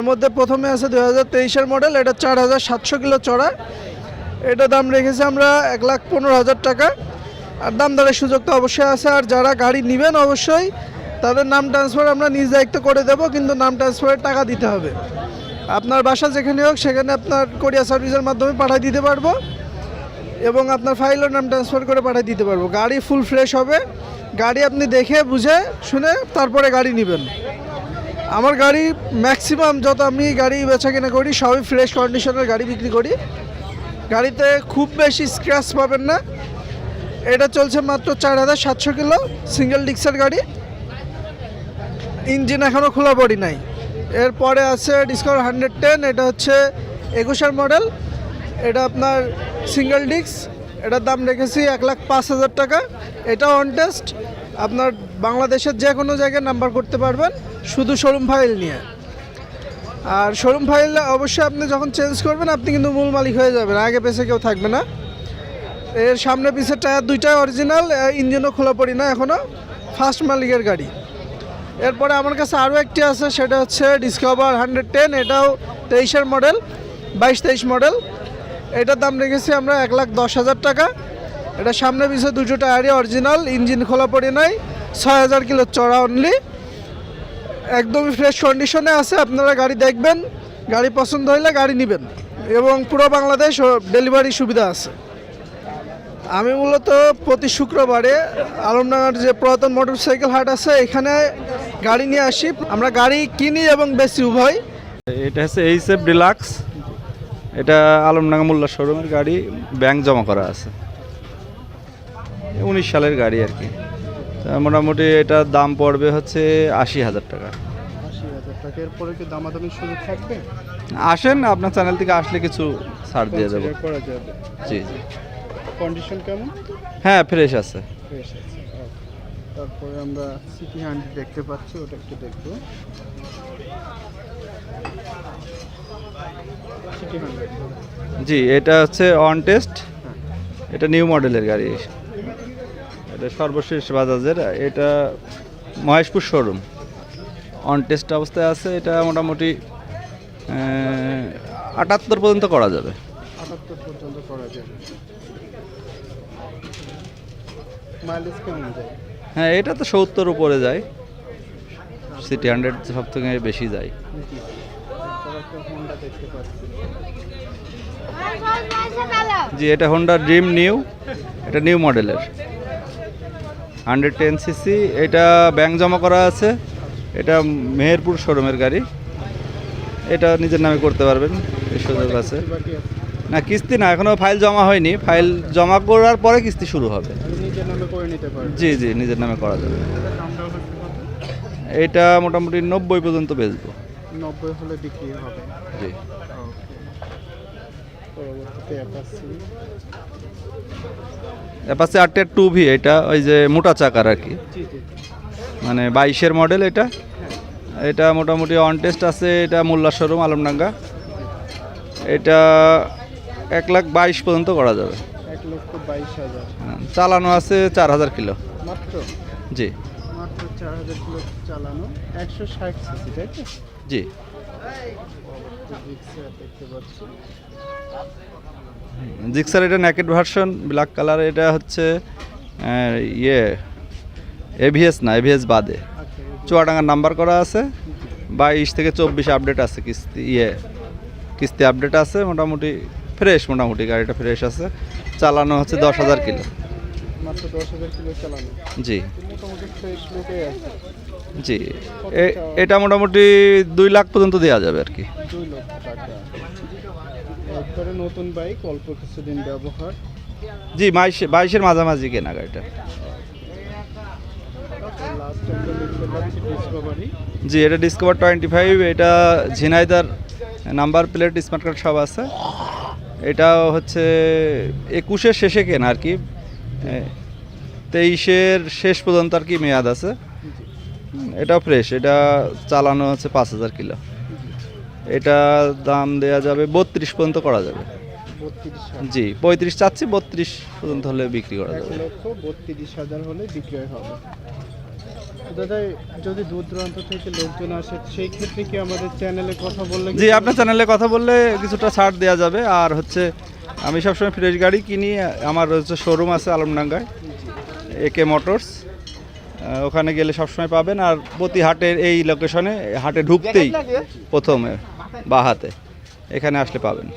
এর মধ্যে প্রথমে আছে 2023-এর মডেল, এটা 4700 কিলো চড়া। এটা দাম রেখেছি আমরা 1,15,000 টাকা। আর দাম দরের সুযোগ তো অবশ্যই আছে। আর যারা গাড়ি নেবেন অবশ্যই তাদের নাম ট্রান্সফার আমরা নিজ দায়িত্ব করে দেবো, কিন্তু নাম ট্রান্সফারের টাকা দিতে হবে। আপনার বাসা যেখানে হোক সেখানে আপনার কোরিয়ার সার্ভিসের মাধ্যমে পাঠিয়ে দিতে পারবো, এবং আপনার ফাইলও নাম ট্রান্সফার করে পাঠিয়ে দিতে পারবো। গাড়ি ফুল ফ্রেশ হবে। গাড়ি আপনি দেখে বুঝে শুনে তারপরে গাড়ি নেবেন। আমার গাড়ি ম্যাক্সিমাম যত আমি গাড়ি বেচা কেনা করি সবই ফ্রেশ কন্ডিশনের গাড়ি বিক্রি করি। গাড়িতে খুব বেশি স্ক্র্যাচ পাবেন না। এটা চলছে মাত্র 4700 কিলো, সিঙ্গেল ডিক্সের গাড়ি, ইঞ্জিন এখনও খোলা বডি নাই। এরপরে আছে ডিসকভার 110, এটা হচ্ছে 21-এর মডেল। এটা আপনার সিঙ্গেল ডিক্স, এটার দাম রেখেছি 1,05,000 টাকা। এটা অন টেস্ট, আপনার বাংলাদেশের যে কোনো জায়গায় নাম্বার করতে পারবেন শুধু শোরুম ফাইল নিয়ে। আর শোরুম ফাইল অবশ্যই আপনি যখন চেঞ্জ করবেন আপনি কিন্তু মূল মালিক হয়ে যাবেন, আগে পেছে কেউ থাকবে না। এর সামনে পিছের টায়ার দুইটাই অরিজিনাল, ইঞ্জিনও খোলা পড়ি না এখনও, ফার্স্ট মালিকের গাড়ি। এরপরে আমার কাছে আরও একটি আছে, সেটা হচ্ছে ডিসকভার 110, এটাও 23-এর মডেল, 22-23 মডেল। এটার দাম রেখেছি আমরা 1,10,000 টাকা। এটা সামনে পিছিয়ে দুটো টায়ারই অরিজিনাল, ইঞ্জিন খোলা পড়ে নাই, 6000 কিলো চড়া অনলি, একদমই ফ্রেশ কন্ডিশনে আছে। আপনারা গাড়ি দেখবেন, গাড়ি পছন্দ হলে গাড়ি নেবেন, এবং পুরো বাংলাদেশ ডেলিভারি সুবিধা আছে। আমি মূলত প্রতি শুক্রবারে আলমডাঙ্গার যে পুরাতন মোটরসাইকেল হাট আছে এখানে গাড়ি নিয়ে আসি। আমরা গাড়ি কিনি এবং বেশি উভয়। এটা হচ্ছে এইচএফ ডিলাক্স, এটা আলমডাঙ্গা মোল্লা শোরুমের গাড়ি, ব্যাংক জমা করা আছে, 19 সালের গাড়ি আর কি। মোটামুটি এটার দাম পড়বে হচ্ছে 80,000 টাকা। 80,000 টাকা। এরপরে কি দামাদামির সুযোগ থাকবে? আসেন, আপনার চ্যানেল থেকে আসলে কিছু ছাড় দিয়ে দেবো। করা যাবে। জি জি। কন্ডিশন কেমন? হ্যাঁ, ফ্রেশ আছে। ফ্রেশ আছে। তারপরে আমরা সিটি 100 দেখতে পাচ্ছি, ওটা একটু দেখবো। সিটি 100 জি, এটা হচ্ছে অন টেস্ট, এটা নিউ মডেলের গাড়ি, এটা সর্বশেষ বাজাজের, এটা মহেশপুর শোরুম, অন টেস্ট অবস্থায় আছে। এটা মোটামুটি 78 পর্যন্ত করা যাবে। 78 পর্যন্ত করা যাবে। মাইলেজ কেমন যায়? হ্যাঁ, এটা তো 70 উপরে যায়, সিটি 100 সব থেকে বেশি যায়। তারপর একটা হোন্ডা দেখতে পাচ্ছি। জি, এটা হোন্ডা ড্রিম নিউ, এটা নিউ মডেলের 110 সিসি, এটা ব্যাংক জমা করা আছে। এটা মেহেরপুর শোরুমের গাড়ি, এটা নিজের নামে করতে পারবেন, এই সুযোগ আছে। বাকি আছে? না, কিস্তি না, এখনও ফাইল জমা হয়নি, ফাইল জমা করার পরে কিস্তি শুরু হবে। নিজের নামে করে নিতে পারবেন? জি জি, নিজের নামে করা যাবে। দামটা হচ্ছে কত? এটা মোটামুটি 90 পর্যন্ত বেচবো। 90 হলে বিক্রি হবে। জি। পরবর্তীতে অ্যাপাচি R10 2V, এটা ওই যে মোটা চাকার আর কি, জি জি, মানে 22-এর মডেল। এটা এটা মোটামুটি অন টেস্ট আছে, এটা মোল্লা শোরুম আলমডাঙ্গা। এটা 1,22,000 পর্যন্ত করা যাবে। 1,22,000 চালানো আছে 4000 কিলো মাত্র। জি মাত্র 4000 কিলো চালানো, 160 সিসি, তাই তো? জি। দেখতে পাচ্ছি জিক্সার, এটা নেকেড ভার্সন, ব্ল্যাক কালার। এটা হচ্ছে এভিএস না, এভিএস বাদে চুয়াডাঙ্গার নাম্বার করা আছে, 22 থেকে 24 আপডেট আছে, কিস্তি আপডেট আছে। মোটামুটি ফ্রেশ, মোটামুটি গাড়িটা ফ্রেশ আছে। চালানো হচ্ছে 10,000 কিলো। মাত্র 10,000 কিলো চালানো। জি মোটামুটি ফ্রেশ লুকে আছে। জি, এটা মোটামুটি 2 লাখ পর্যন্ত দেওয়া যাবে আর কি। 2 লক্ষ টাকা। একবারে নতুন বাইক, অল্প কিছুদিন ব্যবহার। জি, 22-এর মাঝামাঝি কেনা গাড়িটা। লাস্ট একটা দেখতে পাচ্ছি ডিসকভারি। জি, এটা ডিসকভার 25, এটা ঝিনাইদার নাম্বার প্লেট, স্মার্ট কার্ড সব আছে। এটা হচ্ছে 21-এর শেষে কেনা আর কি, 23-এর শেষ পর্যন্ত আর কি মেয়াদ আছে। এটাও ফ্রেশ, এটা চালানো হচ্ছে 5000 কিলো। এটা দাম দেয়া যাবে 32 পর্যন্ত করা যাবে। 32,000? জি, 35 চাচ্ছি, 32 পর্যন্ত হলে বিক্রি করা যাবে। 1,32,000 হলে বিক্রয় হবে। দাদা যদি দূর দূরান্ত থেকে লোকজন আসে সেই ক্ষেত্রে কি আমাদের চ্যানেলে কথা বললে জি, আপনার চ্যানেলে কথা বললে কিছুটা ছাড় দেওয়া যাবে। আর হচ্ছে আমি সবসময় ফ্রেশ গাড়ি কিনি, আমার হচ্ছে শোরুম আছে আলমডাঙ্গায়, একে মোটরস, ওখানে গেলে সবসময় পাবেন। আর প্রতি হাটের এই লোকেশনে হাটে ঢুকতেই প্রথমে বাহাতে এখানে আসলে পাবেন।